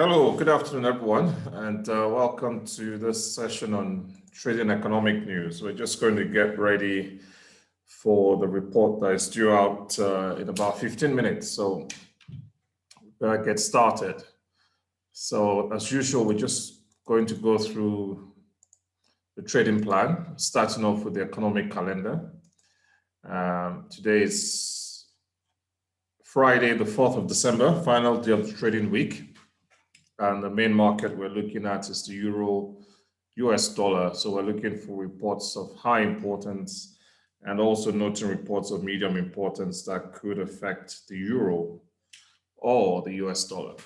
Hello, good afternoon, everyone, and welcome to this session on trading economic news. We're just going to get ready for the report that is due out in about 15 minutes, so we better get started. So as usual, we're just going to go through the trading plan, starting off with the economic calendar. Today is Friday, the 4th of December, final day of the trading week. And the main market we're looking at is the euro US dollar. So we're looking for reports of high importance and also noting reports of medium importance that could affect the euro or the US dollar.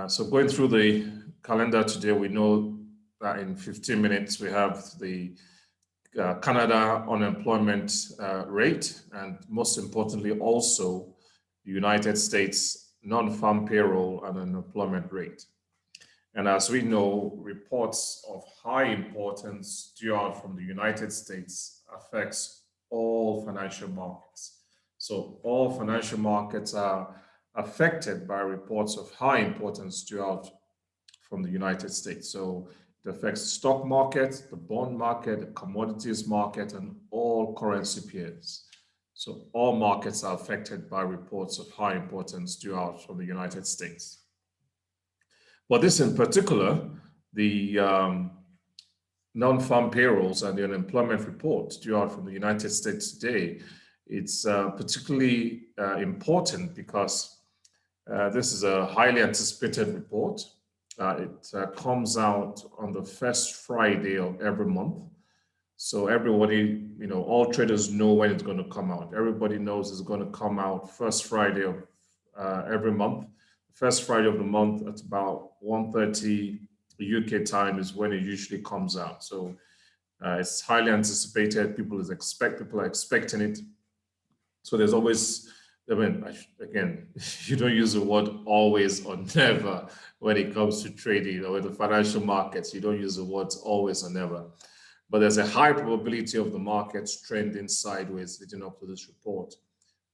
So going through the calendar today, we know that in 15 minutes we have the Canada unemployment rate, and most importantly also the United States non-farm payroll and unemployment rate. And as we know, reports of high importance due out from the United States affects all financial markets. So all financial markets are affected by reports of high importance due out from the United States. So it affects the stock market, the bond market, the commodities market, and all currency pairs. So all markets are affected by reports of high importance due out from the United States. But this in particular, the non-farm payrolls and the unemployment report due out from the United States today, it's particularly important because this is a highly anticipated report. It comes out on the first Friday of every month. So everybody, all traders know when it's going to come out. Everybody knows it's going to come out first Friday of every month. First Friday of the month at about 1:30 UK time is when it usually comes out. So it's highly anticipated. People are expecting it. So there's always, again, you don't use the word always or never when it comes to trading or the financial markets. You don't use the words always or never. But there's a high probability of the markets trending sideways leading up to this report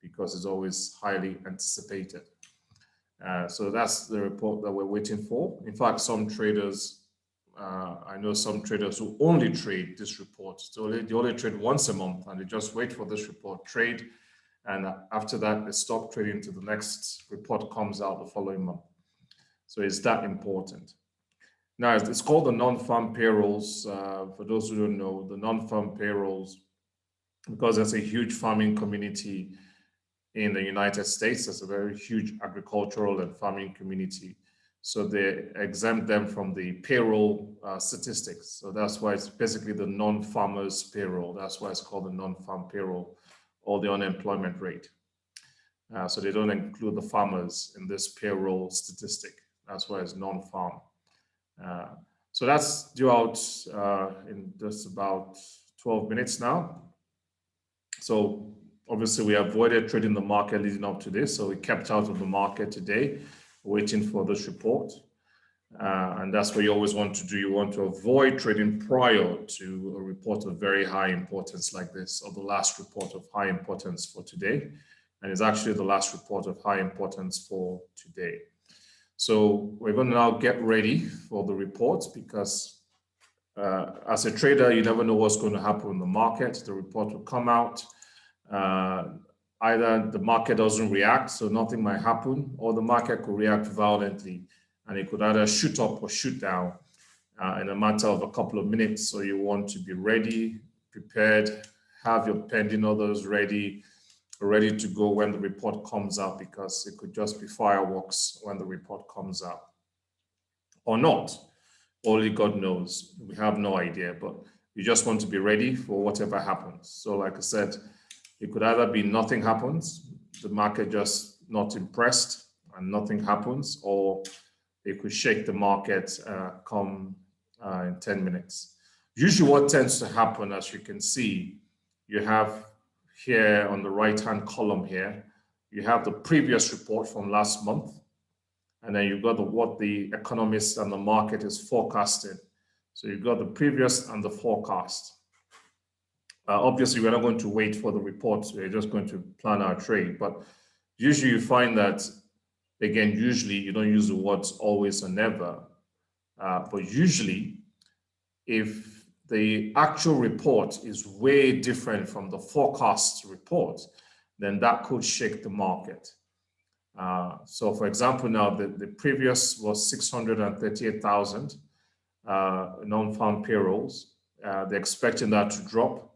because it's always highly anticipated. So that's the report that we're waiting for. In fact, some traders, I know some traders who only trade this report. So they only trade once a month and they just wait for this report, trade. And after that, they stop trading until the next report comes out the following month. So it's that important. Now, it's called the non-farm payrolls. For those who don't know, the non-farm payrolls, because there's a huge farming community in the United States, there's a very huge agricultural and farming community. So they exempt them from the payroll statistics. So that's why it's basically the non-farmers payroll. That's why it's called the non-farm payroll or the unemployment rate. So they don't include the farmers in this payroll statistic. That's why it's non-farm. So that's due out in just about 12 minutes now. So obviously we avoided trading the market leading up to this. So we kept out of the market today, waiting for this report. And that's what you always want to do. You want to avoid trading prior to a report of very high importance like this, or the last report of high importance for today. And it's actually the last report of high importance for today. So we're going to now get ready for the report because as a trader, you never know what's going to happen in the market. The report will come out. Either the market doesn't react, so nothing might happen, or the market could react violently and it could either shoot up or shoot down in a matter of a couple of minutes. So you want to be ready, prepared, have your pending orders ready to go when the report comes out, because it could just be fireworks when the report comes out. Or not. Only God knows. We have no idea, but you just want to be ready for whatever happens. So like I said, it could either be nothing happens, the market just not impressed and nothing happens, or it could shake the market come in 10 minutes. Usually what tends to happen, as you can see, you have here on the right-hand column here, you have the previous report from last month, and then you've got what the economists and the market is forecasting. So you've got the previous and the forecast. Obviously, we're not going to wait for the report. We're just going to plan our trade. But usually you find that Again, usually you don't use the words always or never, but usually if the actual report is way different from the forecast report, then that could shake the market. So for example, now the previous was 638,000 non-farm payrolls. They're expecting that to drop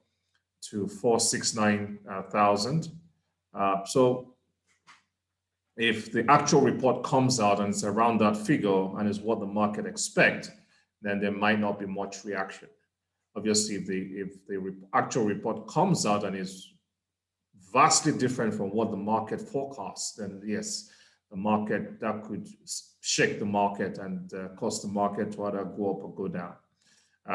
to 469,000. So if the actual report comes out and it's around that figure and is what the market expects, then there might not be much reaction. Obviously, if the actual report comes out and is vastly different from what the market forecasts, then yes, the market, that could shake the market and cause the market to either go up or go down.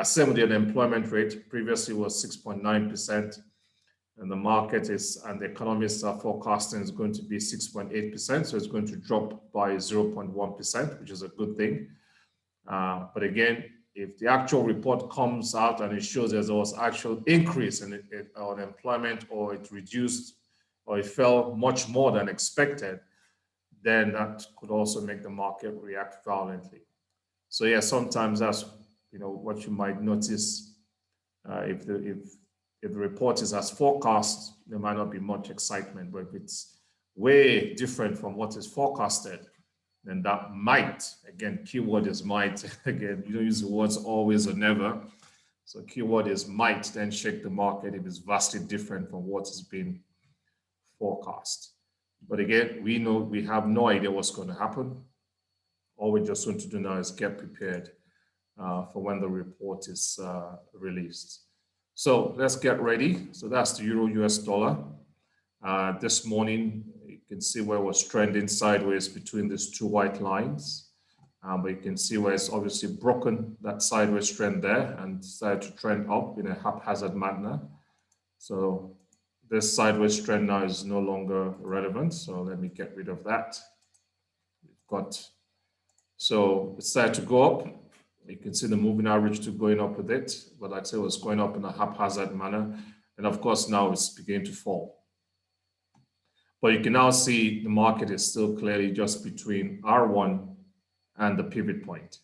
Same with the unemployment rate. Previously was 6.9%, and the market is, and the economists are forecasting is going to be 6.8%, so it's going to drop by 0.1%, which is a good thing. But again, if the actual report comes out and it shows there was actual increase in unemployment, or it reduced, or it fell much more than expected, then that could also make the market react violently. So yeah, sometimes that's what you might notice. If the report is as forecast, there might not be much excitement, but if it's way different from what is forecasted, then that might, again, keyword is might, again, you don't use the words always or never. So keyword is might then shake the market if it's vastly different from what has been forecast. But again, we have no idea what's going to happen. All we just want to do now is get prepared for when the report is released. So let's get ready. So that's the Euro US dollar. This morning, you can see where it was trending sideways between these two white lines. But you can see where it's obviously broken that sideways trend there and started to trend up in a haphazard manner. So this sideways trend now is no longer relevant. So let me get rid of that. So it started to go up. You can see the moving average to going up with it, but I'd say it was going up in a haphazard manner. And of course, now it's beginning to fall. But you can now see the market is still clearly just between R1 and the pivot point.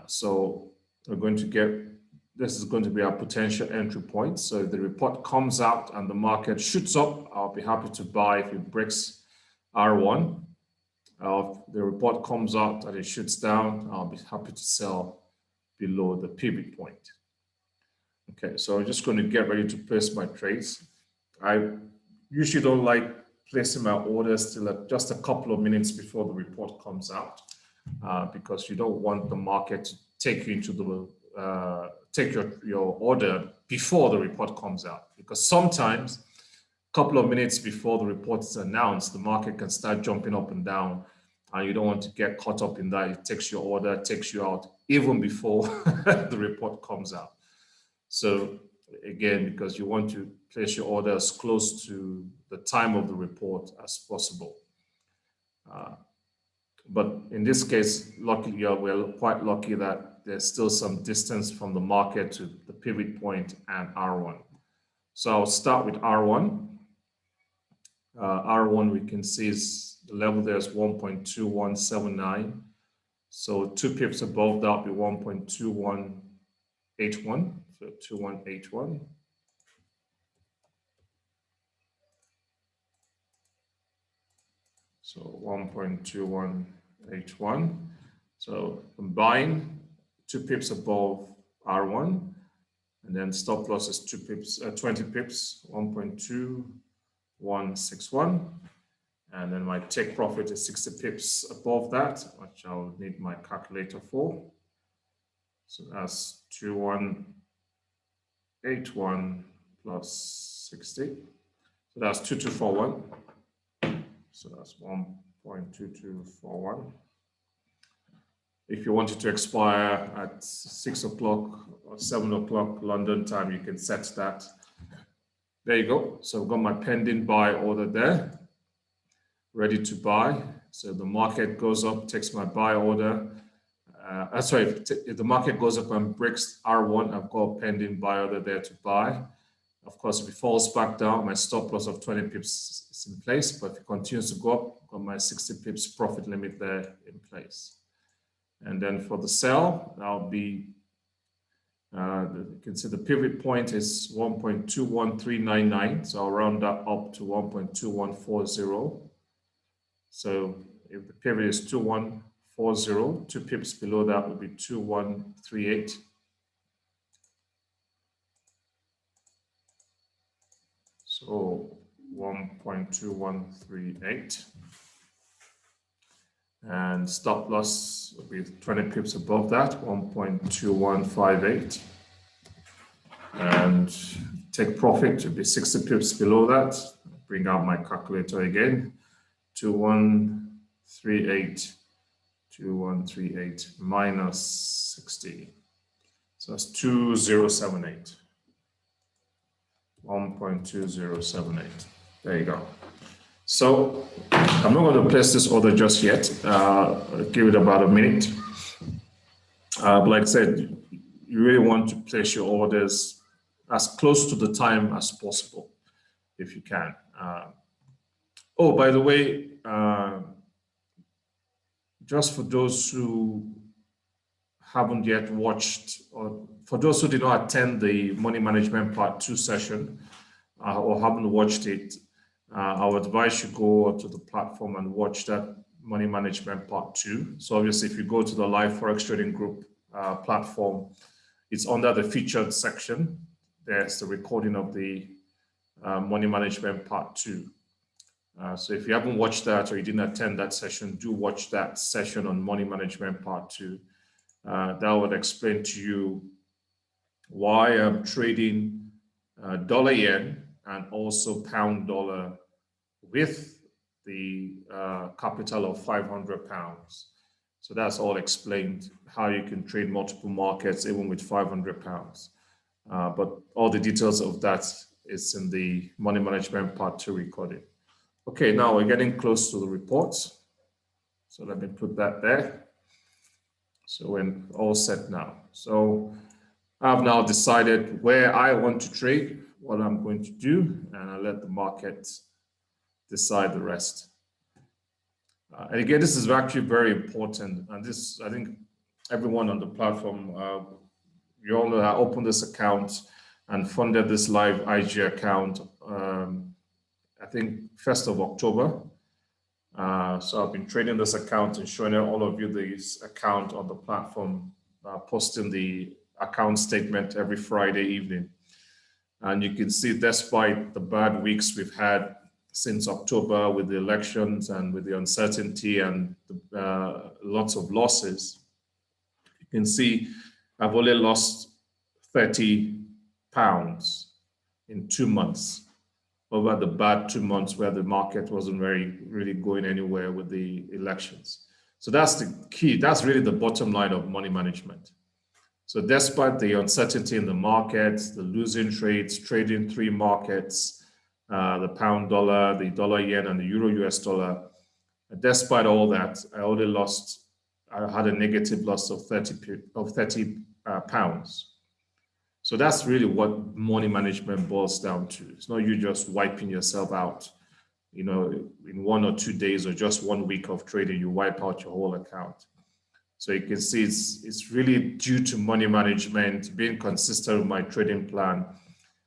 So we're going to this is going to be our potential entry point. So if the report comes out and the market shoots up, I'll be happy to buy if it breaks R1. If the report comes out and it shoots down, I'll be happy to sell below the pivot point. Okay, so I'm just going to get ready to place my trades. I usually don't like placing my orders till just a couple of minutes before the report comes out, because you don't want the market to take you into the take your order before the report comes out, because sometimes a couple of minutes before the report is announced, the market can start jumping up and down, and you don't want to get caught up in that. It takes your order, takes you out even before the report comes out. So again, because you want to place your order as close to the time of the report as possible. But in this case, luckily, we're quite lucky that there's still some distance from the market to the pivot point and R1. So I'll start with R1. R1, we can see is the level there is 1.2179. So 2 pips above that will be 1.2181. So 2181. So 1.2181. So I'm buying 2 pips above R1, and then stop loss is 20 pips, 1.2161. And then my take profit is 60 pips above that, which I'll need my calculator for. So that's 2181 plus 60. So that's 2241. So that's 1.2241. If you want it to expire at 6 o'clock or 7 o'clock London time, you can set that. There you go. So I've got my pending buy order there, ready to buy. So the market goes up, takes my buy order. If the market goes up and breaks R1, I've got a pending buy order there to buy. Of course, if it falls back down, my stop loss of 20 pips is in place, but if it continues to go up, I've got my 60 pips profit limit there in place. And then for the sell, that'll be, you can see the pivot point is 1.21399. So I'll round that up to 1.2140. So if the pivot is 2140, 2 pips below that would be 2138. So 1.2138. And stop loss will be 20 pips above that, 1.2158. And take profit to be 60 pips below that. Bring out my calculator again. 2138 minus 60. So that's 2078. 1.2078. There you go. So I'm not going to place this order just yet. Give it about a minute. But like I said, you really want to place your orders as close to the time as possible, if you can. Oh, by the way, just for those who haven't yet watched, or for those who did not attend the Money Management Part 2 session or haven't watched it, I would advise you go to the platform and watch that Money Management Part 2. So obviously, if you go to the Live Forex Trading Group platform, it's under the featured section. There's the recording of the Money Management Part 2. So if you haven't watched that or you didn't attend that session, do watch that session on Money Management Part 2. That would explain to you why I'm trading dollar yen and also pound dollar with the capital of 500 pounds. So that's all explained, how you can trade multiple markets even with 500 pounds. But all the details of that is in the Money Management Part 2 recording. Okay, now we're getting close to the reports. So let me put that there. So we're all set now. So I've now decided where I want to trade, what I'm going to do, and I'll let the market decide the rest. And again, this is actually very important. And this, I think everyone on the platform, you all know I opened this account and funded this live IG account, I think 1st of October. So I've been trading this account and showing all of you this account on the platform, posting the account statement every Friday evening. And you can see, despite the bad weeks we've had since October with the elections and with the uncertainty and lots of losses, you can see I've only lost 30 pounds in 2 months over the bad 2 months where the market wasn't really going anywhere with the elections. So that's the key. That's really the bottom line of money management. So despite the uncertainty in the markets, the losing trades, trading 3 markets, the pound dollar, the dollar yen, and the euro US dollar, despite all that, I had a negative loss of 30 pounds. So that's really what money management boils down to. It's not you just wiping yourself out, you know, in 1 or 2 days or just 1 week of trading, you wipe out your whole account. So you can see it's really due to money management, being consistent with my trading plan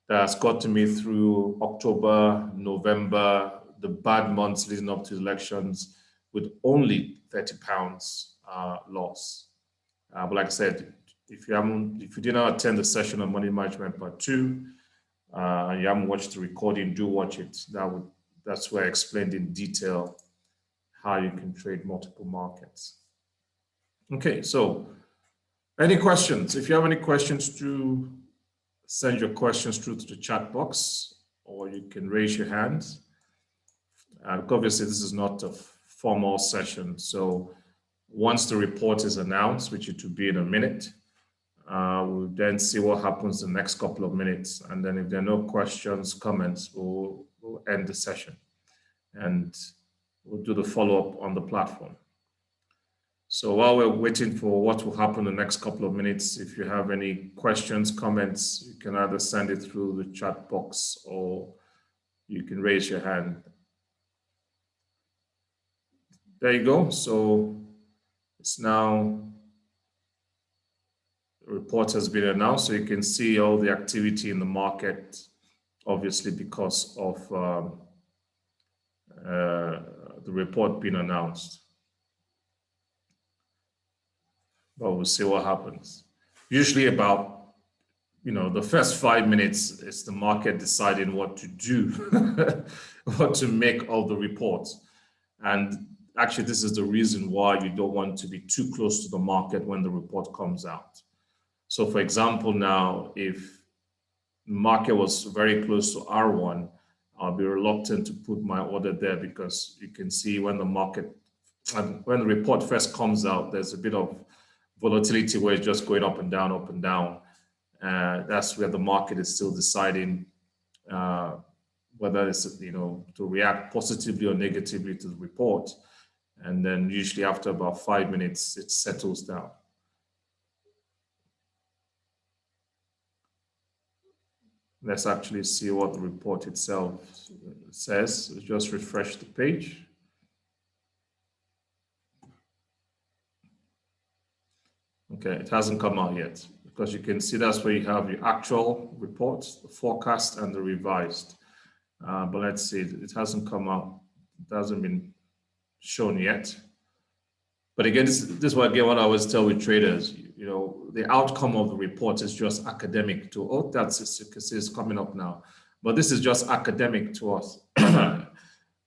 that has gotten me through October, November, the bad months leading up to elections with only 30 pounds loss. But like I said, if you did not attend the session on Money Management Part 2, and you haven't watched the recording, do watch it. That's where I explained in detail how you can trade multiple markets. Okay, so any questions? If you have any questions, do send your questions through to the chat box, or you can raise your hands. Obviously, this is not a formal session, so once the report is announced, which it will be in a minute, we'll then see what happens the next couple of minutes. And then if there are no questions, comments, we'll end the session and we'll do the follow-up on the platform. So while we're waiting for what will happen in the next couple of minutes, if you have any questions, comments, you can either send it through the chat box or you can raise your hand. There you go. So it's now, the report has been announced, so you can see all the activity in the market, obviously because of the report being announced. But we'll see what happens. Usually about, the first 5 minutes is the market deciding what to do, what to make of the report. And actually, this is the reason why you don't want to be too close to the market when the report comes out. So for example, now, if the market was very close to R1, I'll be reluctant to put my order there because you can see when the report first comes out, there's a bit of volatility where it's just going up and down, up and down. That's where the market is still deciding whether it's, to react positively or negatively to the report. And then usually after about 5 minutes, it settles down. Let's actually see what the report itself says. Just refresh the page. Okay, it hasn't come out yet because you can see that's where you have your actual reports, the forecast, and the revised. But let's see, it hasn't come out. It hasn't been shown yet. But again, this is what I always tell with traders, the outcome of the report is just academic to, it's coming up now. But this is just academic to us.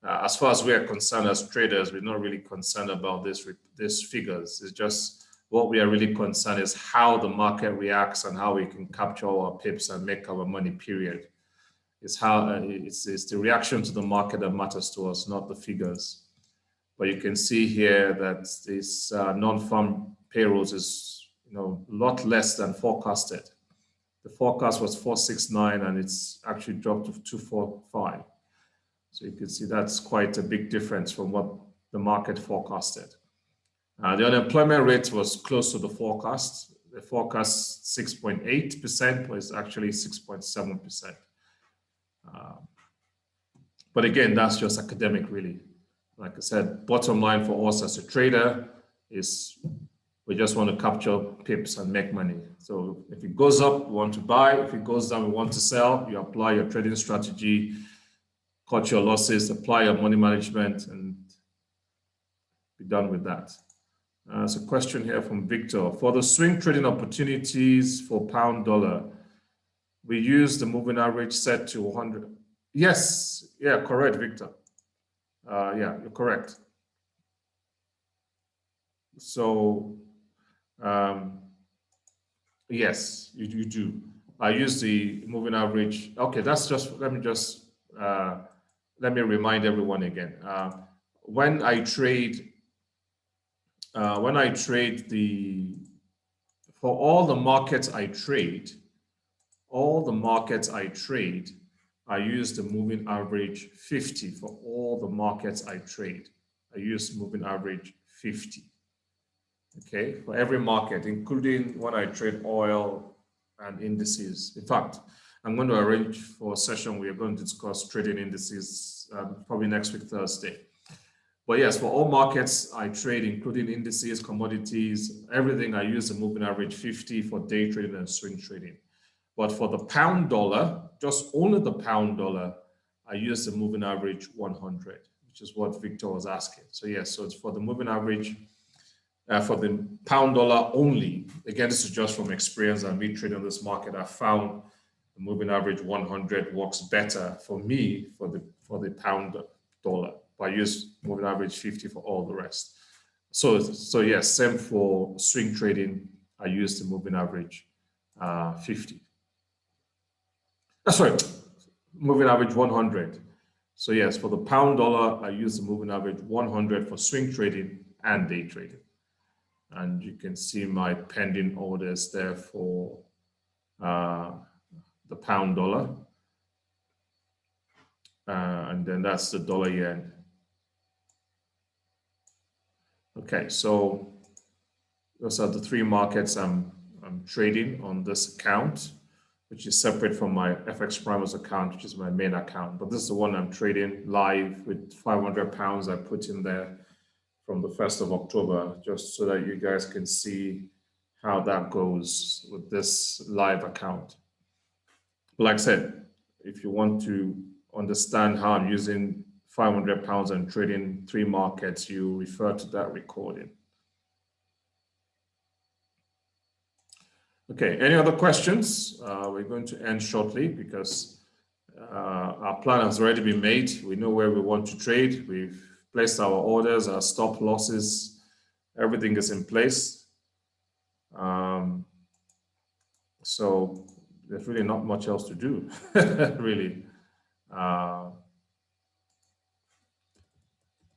As far as we are concerned as traders, we're not really concerned about these figures. It's just what we are really concerned is how the market reacts and how we can capture our pips and make our money, period. It's the reaction to the market that matters to us, not the figures. But you can see here that this non-farm payrolls is a lot less than forecasted. The forecast was 469 and it's actually dropped to 245. So you can see that's quite a big difference from what the market forecasted. The unemployment rate was close to the forecast. The forecast 6.8%, but it's actually 6.7%. But again, that's just academic, really. Like I said, bottom line for us as a trader is we just want to capture pips and make money. So if it goes up, we want to buy. If it goes down, we want to sell. You apply your trading strategy, cut your losses, apply your money management, and be done with that. There's a question here from Victor. For the swing trading opportunities for pound dollar, we use the moving average set to 100. Yes, yeah, correct, Victor. Yeah, you're correct. So, yes, you do. I use the moving average. Okay, that's just, let me remind everyone again. When I trade for all the markets I trade, I use the moving average 50 for all the markets I trade. I use moving average 50. Okay, for every market, including when I trade oil and indices. In fact, I'm going to arrange for a session we are going to discuss trading indices probably next week, Thursday. But yes, for all markets I trade, including indices, commodities, everything, I use the moving average 50 for day trading and swing trading. But for the pound dollar, just only the pound dollar, I use the moving average 100, which is what Victor was asking. So yes, so it's for the moving average, for the pound dollar only. Again, this is just from experience and me trading on this market. I found the moving average 100 works better for me for the pound dollar. But I use moving average 50 for all the rest. So yes, same for swing trading. I use the moving average 50. Sorry, moving average 100. So yes, for the pound dollar, I use the moving average 100 for swing trading and day trading. And you can see my pending orders there for the pound dollar. And then that's the dollar yen. Okay, so Those are the three markets I'm trading on this account, which is separate from my FX Primers account, which is my main account. But this is the one I'm trading live with 500 pounds I put in there from the 1st of October, just so that you guys can see how that goes with this live account. Like I said, if you want to understand how I'm using 500 pounds and trading three markets, you refer to that recording. Okay, any other questions? We're going to end shortly because our plan has already been made. We know where we want to trade. We've placed our orders, our stop losses, everything is in place. So there's really not much else to do, really.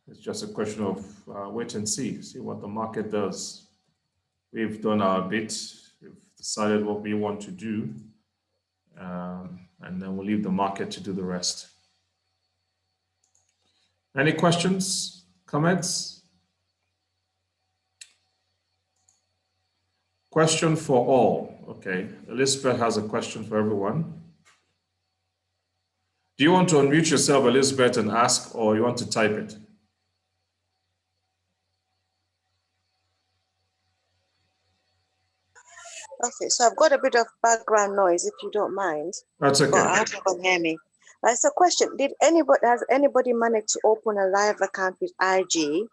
It's just a question of wait and see what the market does. We've done our bit. We've decided what we want to do, and then we'll leave the market to do the rest. Any questions, comments? Question for all. Okay, Elizabeth has a question for everyone. Do you want to unmute yourself, Elizabeth, and ask, or you want to type it? Okay, so I've got a bit of background noise, if you don't mind. That's okay. But I hope you can hear me. That's a question. Has anybody managed to open a live account with IG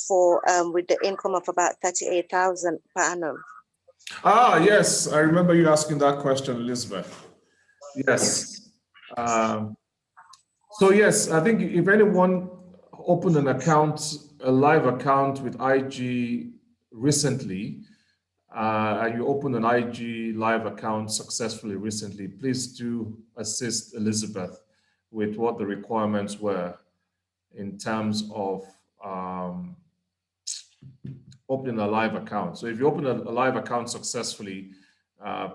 for with the income of about 38,000 per annum? Ah, yes, I remember you asking that question, Elizabeth. Yes. So yes, I think if anyone opened an account, a live account with IG recently, and you opened an IG live account successfully recently, please do assist Elizabeth with what the requirements were in terms of opening a live account. So if you open a live account successfully,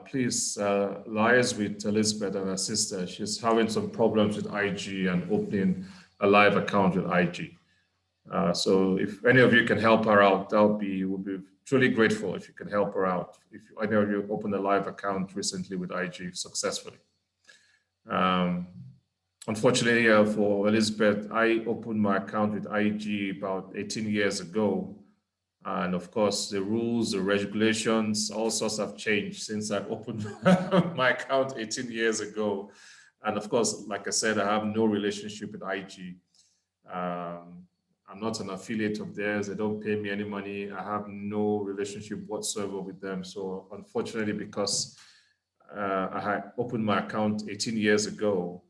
please liaise with Elizabeth and assist her. She's having some problems with IG and opening a live account with IG. So if any of you can help her out, we'll be truly grateful if you can help her out. If any of you opened a live account recently with IG successfully. Unfortunately for Elizabeth, I opened my account with IG about 18 years ago. And of course, the rules, the regulations, all sorts have changed since I opened my account 18 years ago. And of course, like I said, I have no relationship with IG. I'm not an affiliate of theirs. They don't pay me any money. I have no relationship whatsoever with them. So unfortunately, because I had opened my account 18 years ago,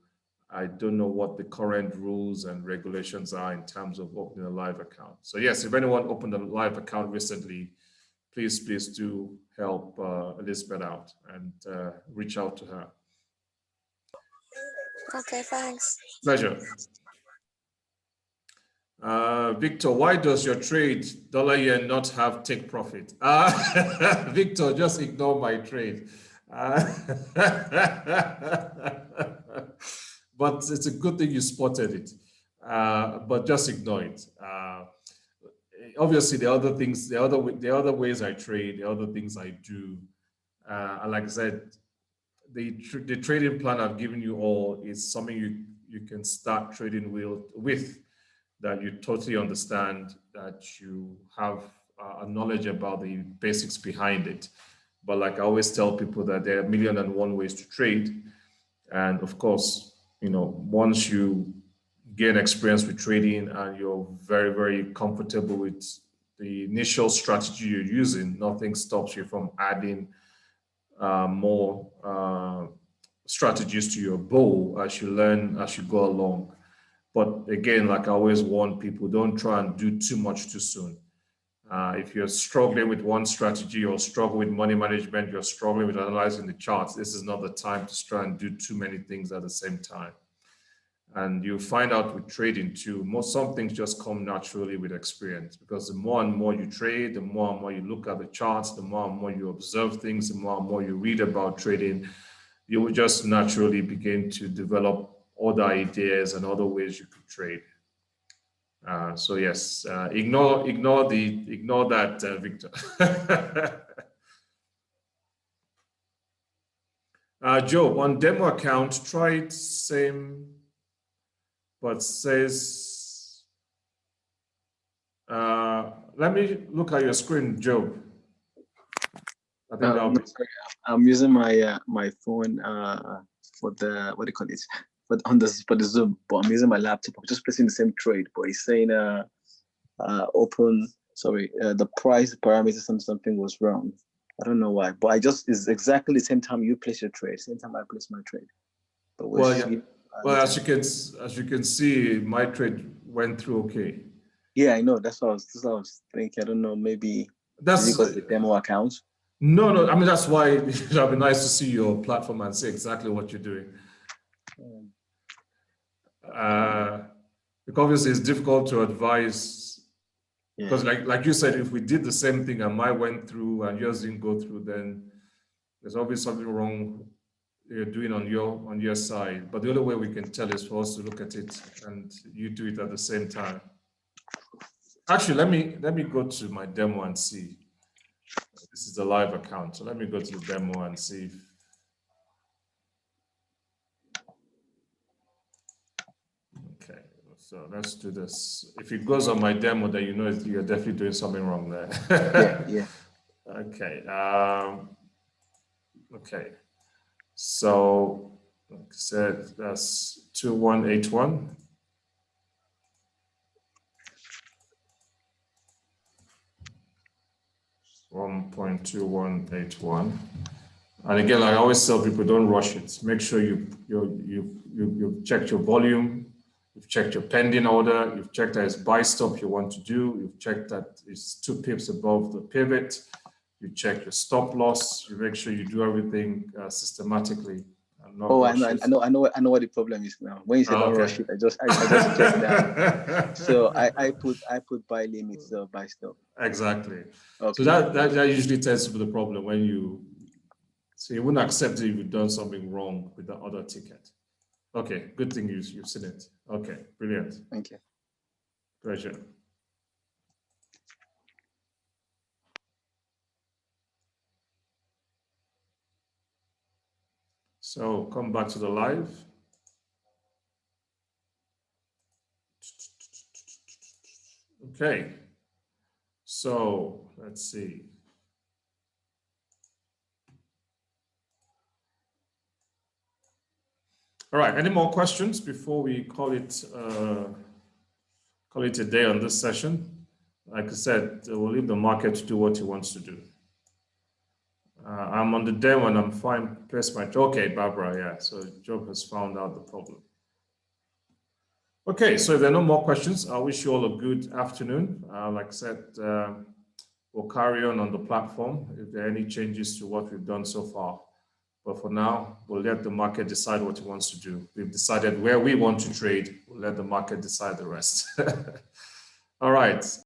I don't know what the current rules and regulations are in terms of opening a live account. So yes, if anyone opened a live account recently, please do help Elizabeth out and reach out to her. Okay, thanks. Pleasure. Victor, why does your trade dollar-yen not have take profit? Victor, just ignore my trade. But it's a good thing you spotted it. But just ignore it. Obviously, the other things, the other ways I trade, the other things I do, and like I said, the trading plan I've given you all is something you can start trading with. That you totally understand, that you have a knowledge about the basics behind it. But like I always tell people, that there are 1,000,001 ways to trade. And of course, once you gain experience with trading and you're very, very comfortable with the initial strategy you're using, nothing stops you from adding more strategies to your bow as you learn, as you go along. But again, like I always warn people, don't try and do too much too soon. If you're struggling with one strategy, or struggling with money management, you're struggling with analyzing the charts, this is not the time to try and do too many things at the same time. And you find out with trading too, some things just come naturally with experience, because the more and more you trade, the more and more you look at the charts, the more and more you observe things, the more and more you read about trading, you will just naturally begin to develop other ideas and other ways you could trade. So yes, ignore that, Victor. Joe, on demo account, try it same, but says, let me look at your screen, Joe. I think that'll be. I'm using my my phone for the, what do you call it? But for the Zoom, but I'm using my laptop. I'm just placing the same trade, but it's saying open. Sorry, the price parameter something was wrong. I don't know why, but it's exactly the same time you place your trade, same time I place my trade. But Well, yeah. Well, as you can see, my trade went through okay. Yeah, I know. That's what I was thinking. I don't know. Maybe that's because the demo account. No. I mean, that's why it'll be nice to see your platform and see exactly what you're doing. Because obviously it's difficult to advise. Yeah. Because like you said, if we did the same thing and mine went through and yours didn't go through, then there's obviously something wrong you're doing on your side. But the only way we can tell is for us to look at it and you do it at the same time. Actually, let me go to my demo and see. This is the live account. So let me go to the demo and see if okay. So let's do this. If it goes on my demo, then you know you're definitely doing something wrong there. Yeah. Okay. Okay. So, like I said, that's 2181. $1.2181. And again, like I always tell people, don't rush it. Make sure you've checked your volume. You've checked your pending order, you've checked that it's buy stop you want to do, you've checked that it's 2 pips above the pivot, you check your stop loss, you make sure you do everything systematically. And not I know what the problem is now. When you say don't rush it, I just check that. So I put buy limits or buy stop. Exactly. Okay. So that usually tends to be the problem when so you wouldn't accept it if you've done something wrong with the other ticket. Okay, good thing you've seen it. Okay, brilliant. Thank you. Pleasure. So come back to the live. Okay, so let's see. All right, any more questions before we call it a day on this session? Like I said, we'll leave the market to do what he wants to do. I'm on the demo and I'm fine. Press my okay, Barbara. Yeah, so Job has found out the problem. Okay, so if there are no more questions, I wish you all a good afternoon. Like I said, we'll carry on the platform if there are any changes to what we've done so far. But for now, we'll let the market decide what it wants to do. We've decided where we want to trade. We'll let the market decide the rest. All right.